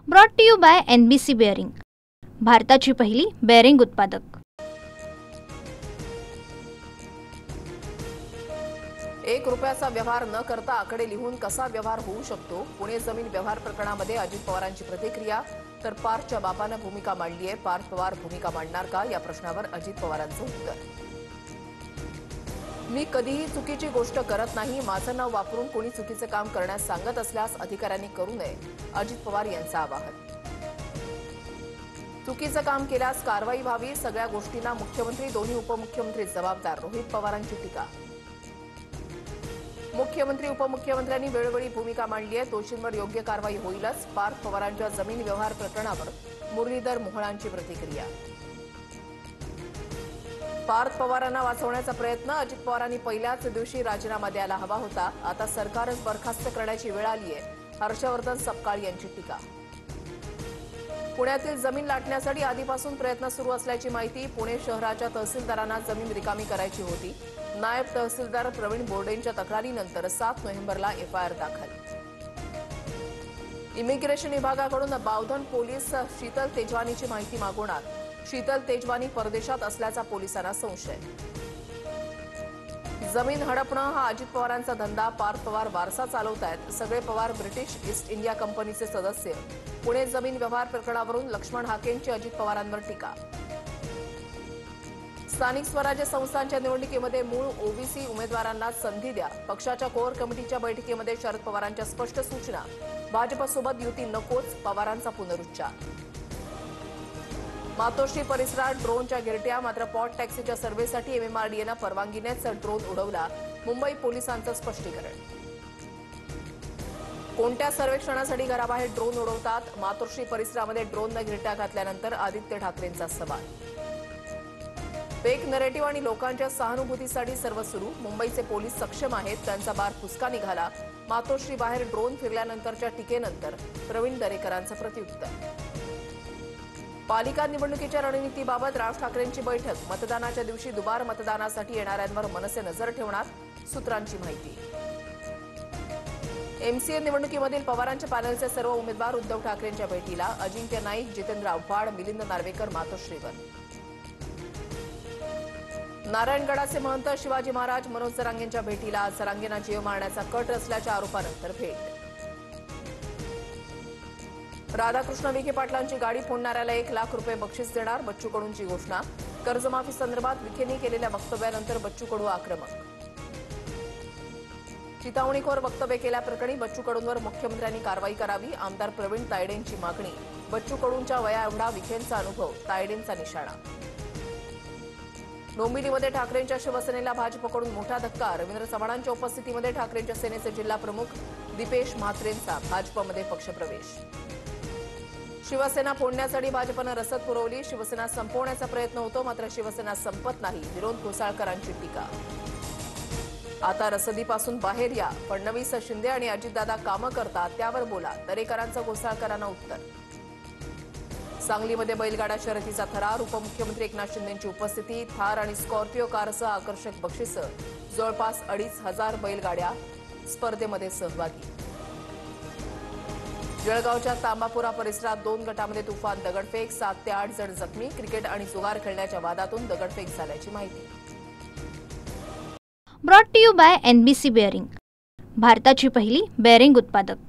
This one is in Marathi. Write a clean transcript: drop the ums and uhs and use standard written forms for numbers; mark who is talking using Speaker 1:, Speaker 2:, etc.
Speaker 1: Brought to you by NBC bearing, भारताची पहिली बेअरिंग उत्पादक।
Speaker 2: 1 रुपयाचा व्यवहार न करता आकडे लिहून कसा व्यवहार होऊ शकतो? पुणे जमीन व्यवहार प्रकरणामध्ये अजित पवारांची प्रतिक्रिया, तर पार्थच्या बापानं भूमिका मांडली आहे। पार्थ पवार भूमिका मांडणार का, या प्रश्नावर अजित पवारांचं उत्तर। मी कधीही चुकीची गोष्ट करत नाही। माझं नाव वापरून कोणी चुकीचं काम करण्यास सांगत असल्यास अधिकाऱ्यांनी करू नये, अजित पवार यांचं आवाहन। चुकीचं काम केल्यास कारवाई व्हावी, सगळ्या गोष्टींना मुख्यमंत्री दोन्ही उपमुख्यमंत्री जबाबदार, रोहित पवारांची टीका। मुख्यमंत्री उपमुख्यमंत्र्यांनी वेळोवेळी भूमिका मांडली आहे, दोषींवर योग्य कारवाई होईलच। पार्थ पवारांच्या जमीन व्यवहार प्रकरणावर मुरलीधर मोहोळांची प्रतिक्रिया। पार्थ पवारांना वाचवण्याचा प्रयत्न, अजित पवारांनी पहिल्याच दिवशी राजीनामा द्यायला हवा होता, आता सरकारच बरखास्त करण्याची वेळ आली आहे, हर्षवर्धन सपकाळ यांची टीका। पुण्यातील जमीन लाटण्यासाठी आधीपासून प्रयत्न सुरू असल्याची माहिती, पुणे शहराच्या तहसीलदारांना जमीन रिकामी करायची होती। नायब तहसीलदार प्रवीण बोर्डेंच्या तक्रारीनंतर 7 नोव्हेंबरला FIR दाखल। इमिग्रेशन विभागाकडून बावधन पोलीस शीतल तेजवानीची माहिती मागवणार, शीतल तेजवानी परदेशात असल्याचा पोलिसांना संशय। जमीन हडपणं हा अजित पवारांचा धंदा, पार्थ पवार वारसा चालवतायत, सगळे पवार ब्रिटिश ईस्ट इंडिया कंपनीचे सदस्य। पुणे जमीन व्यवहार प्रकरणावरून लक्ष्मण हाकेंची अजित पवारांवर टीका। स्थानिक स्वराज्य संस्थांच्या निवडणुकीमध्ये मूळ OBC उमेदवारांना संधी द्या, पक्षाच्या कोर कमिटीच्या बैठकीमध्ये शरद पवारांच्या स्पष्ट सूचना। भाजपसोबत युती नकोच, पवारांचा पुनरुच्चार। मातोश्री परिसरात ड्रोनच्या गिरट्या, मात्र पॉट टॅक्सीच्या सर्व्हेसाठी MMRDAनं परवानगीनेच ड्रोन उडवला, मुंबई पोलिसांचं स्पष्टीकरण। कोणत्या सर्वेक्षणासाठी घराबाहेर ड्रोन उडवतात? मातोश्री परिसरामध्ये ड्रोननं गिरट्या घातल्यानंतर आदित्य ठाकरेंचा सवाल। फेक नरेटिव्ह आणि लोकांच्या सहानुभूतीसाठी सर्व सुरू, मुंबईचे पोलीस सक्षम आहेत, त्यांचा बार फुसका निघाला। मातोश्री बाहेर ड्रोन फिरल्यानंतरच्या टीकेनंतर प्रवीण दरेकरांचं प्रत्युत्तर। पालिका निवडणुकीच्या रणनीतीबाबत राज ठाकरेंची बैठक, मतदानाच्या दिवशी दुबार मतदानासाठी येणाऱ्यांवर मनसे नजर ठेवणार, सूत्रांची माहिती। MCA निवडणुकीमधील पवारांच्या पॅनलचे सर्व उमेदवार उद्धव ठाकरेंच्या भेटीला, अजिंक्य नाईक, जितेंद्र आव्हाड, मिलिंद नार्वेकर मातोश्रीवर। नारायणगडाचे महंत शिवाजी महाराज मनोज जरांगेंच्या भेटीला, जरांगेंना जीव मारण्याचा कट रचल्याच्या आरोपानंतर भेट। राधाकृष्ण विखे पाटलांची गाडी फोडणाऱ्याला 1 लाख रुपये बक्षीस देणार, बच्चू कडूंची घोषणा। कर्जमाफी संदर्भात विखेंनी केलेल्या वक्तव्यानंतर बच्चू कडू आक्रमक। चिथावणीखोर वक्तव्य केल्याप्रकरणी बच्चू कडूंवर मुख्यमंत्र्यांनी कारवाई करावी, आमदार प्रवीण तायडेंची मागणी। बच्चू कडूंच्या वयाएवढा विखेंचा अनुभव, तायडेंचा निशाणा। डोंबिवलीमध्ये ठाकरेंच्या शिवसेनेला भाजपकडून मोठा धक्का, रवींद्र चव्हाणांच्या उपस्थितीमध्ये ठाकरेंच्या सेनेचे जिल्हा प्रमुख दीपेश म्हात्रेंचा भाजपमध्ये पक्षप्रवेश। शिवसेना फोडण्यासाठी भाजपनं रसद पुरवली, शिवसेना संपवण्याचा प्रयत्न होतो, मात्र शिवसेना संपत नाही, विनोद घोसाळकरांची टीका। आता रसदीपासून बाहेर या, फडणवीस, शिंदे आणि अजितदादा कामं करतात त्यावर बोला, दरेकरांचं घोसाळकरांना उत्तर। सांगलीमध्ये बैलगाडा शर्यतीचा थरार, उपमुख्यमंत्री एकनाथ शिंदेंची उपस्थिती, थार आणि स्कॉर्पिओ कारसह आकर्षक बक्षिसं, जवळपास 2,500 बैलगाड्या स्पर्धेमध्ये सहभागी। जळगावच्या तांबापुरा परिसरात 2 गटामध्ये तुफान दगडफेक, 7 ते 8 जण जखमी, क्रिकेट आणि जुगार खेळण्याच्या वादातून दगडफेक झाल्याची माहिती।
Speaker 1: Brought to you by NBC bearing, भारताची पहिली बेअरिंग उत्पादक।